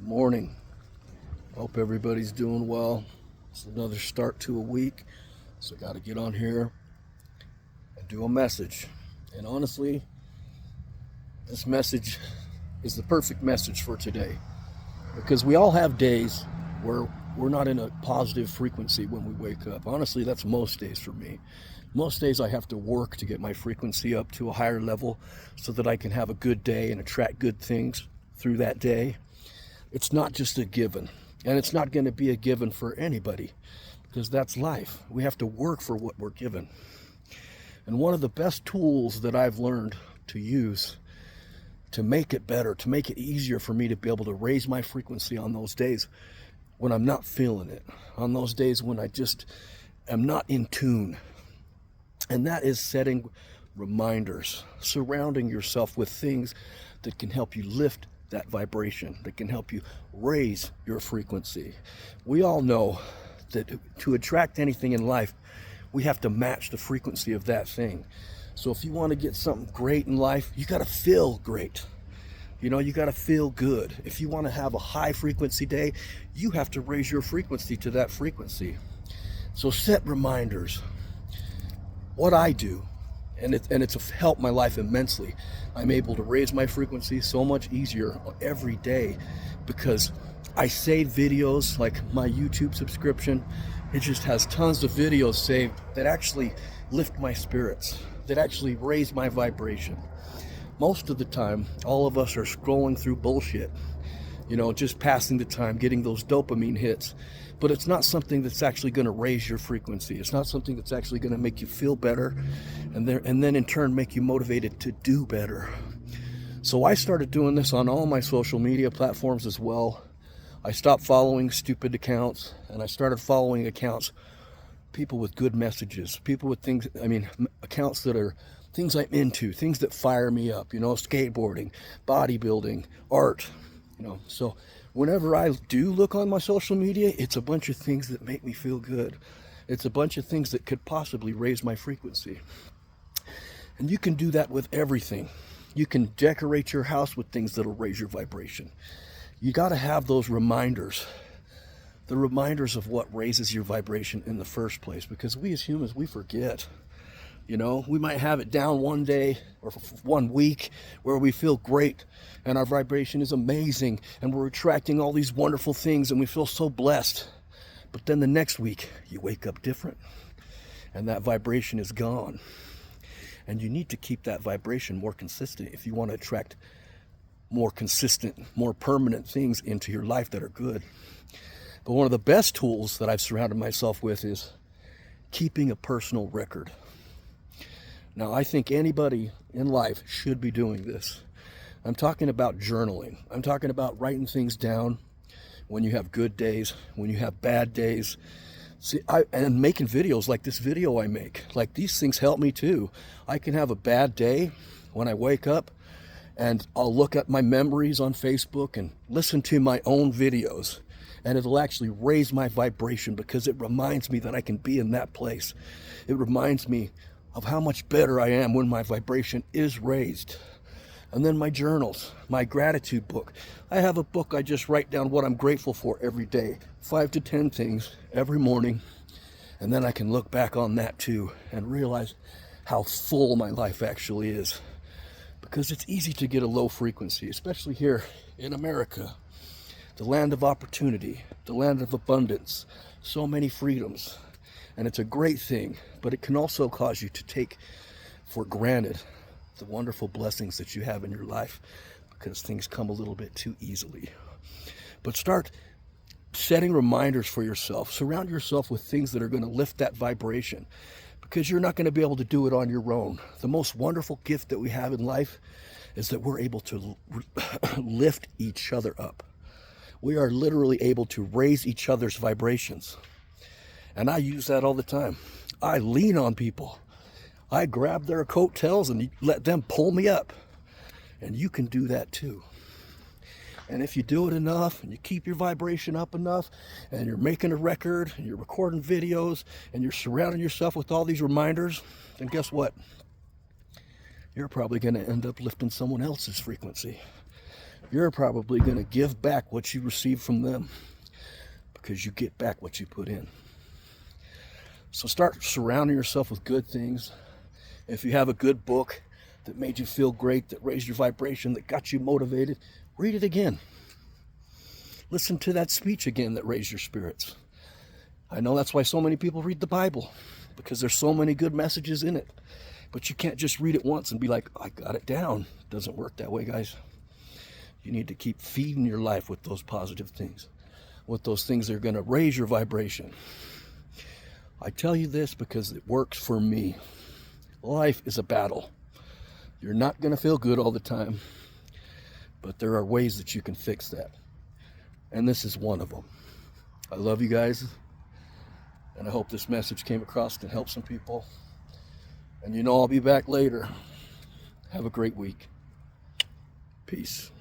Morning. Hope everybody's doing well. It's another start to a week, so I got to get on here and do a message. And honestly, this message is the perfect message for today, because we all have days where we're not in a positive frequency when we wake up. Honestly, that's most days for me. Most days I have to work to get my frequency up to a higher level so that I can have a good day and attract good things through that day. It's not just a given, and it's not going to be a given for anybody, because that's life. We have to work for what we're given. And one of the best tools that I've learned to use to make it better, to make it easier for me to be able to raise my frequency on those days when I'm not feeling it, on those days when I just am not in tune, and that is setting reminders, surrounding yourself with things that can help you lift that vibration, that can help you raise your frequency. We all know that to attract anything in life, we have to match the frequency of that thing. So if you want to get something great in life, you got to feel great. You got to feel good. If you want to have a high frequency day, you have to raise your frequency to that frequency. So set reminders. What I do, and it's helped my life immensely. I'm able to raise my frequency so much easier every day because I save videos, like my YouTube subscription. It just has tons of videos saved that actually lift my spirits, that actually raise my vibration. Most of the time, all of us are scrolling through bullshit, just passing the time, getting those dopamine hits. But it's not something that's actually going to raise your frequency. It's not something that's actually going to make you feel better, and then in turn make you motivated to do better. So I started doing this on all my social media platforms as well. I stopped following stupid accounts, and I started following accounts, people with good messages, people with accounts that are things I'm into, things that fire me up, skateboarding, bodybuilding, art, So whenever I do look on my social media, it's a bunch of things that make me feel good. It's a bunch of things that could possibly raise my frequency. And you can do that with everything. You can decorate your house with things that'll raise your vibration. You got to have those reminders, the reminders of what raises your vibration in the first place, because we as humans, we forget. We might have it down one day or 1 week where we feel great and our vibration is amazing and we're attracting all these wonderful things and we feel so blessed. But then the next week you wake up different and that vibration is gone. And you need to keep that vibration more consistent if you want to attract more consistent, more permanent things into your life that are good. But one of the best tools that I've surrounded myself with is keeping a personal record. Now, I think anybody in life should be doing this. I'm talking about journaling. I'm talking about writing things down when you have good days, when you have bad days. And making videos like this video I make. Like, these things help me too. I can have a bad day when I wake up and I'll look at my memories on Facebook and listen to my own videos. And it'll actually raise my vibration because it reminds me that I can be in that place. It reminds me of how much better I am when my vibration is raised. And then my journals, my gratitude book. I have a book I just write down what I'm grateful for every day, 5 to 10 things every morning. And then I can look back on that too and realize how full my life actually is. Because it's easy to get a low frequency, especially here in America, the land of opportunity, the land of abundance, so many freedoms. And it's a great thing, but it can also cause you to take for granted the wonderful blessings that you have in your life because things come a little bit too easily. But start setting reminders for yourself. Surround yourself with things that are going to lift that vibration, because you're not going to be able to do it on your own. The most wonderful gift that we have in life is that we're able to lift each other up. We are literally able to raise each other's vibrations. And I use that all the time. I lean on people. I grab their coattails and let them pull me up. And you can do that too. And if you do it enough and you keep your vibration up enough and you're making a record and you're recording videos and you're surrounding yourself with all these reminders, then guess what? You're probably going to end up lifting someone else's frequency. you're probably going to give back what you receive from them, because you get back what you put in. So start surrounding yourself with good things. If you have a good book that made you feel great, that raised your vibration, that got you motivated, read it again. Listen to that speech again that raised your spirits. I know that's why so many people read the Bible, because there's so many good messages in it. But you can't just read it once and be like, I got it down. It doesn't work that way, guys. You need to keep feeding your life with those positive things, with those things that are going to raise your vibration. I tell you this because it works for me. Life is a battle. You're not going to feel good all the time, but there are ways that you can fix that. And this is one of them. I love you guys, and I hope this message came across to help some people. And you know I'll be back later. Have a great week. Peace.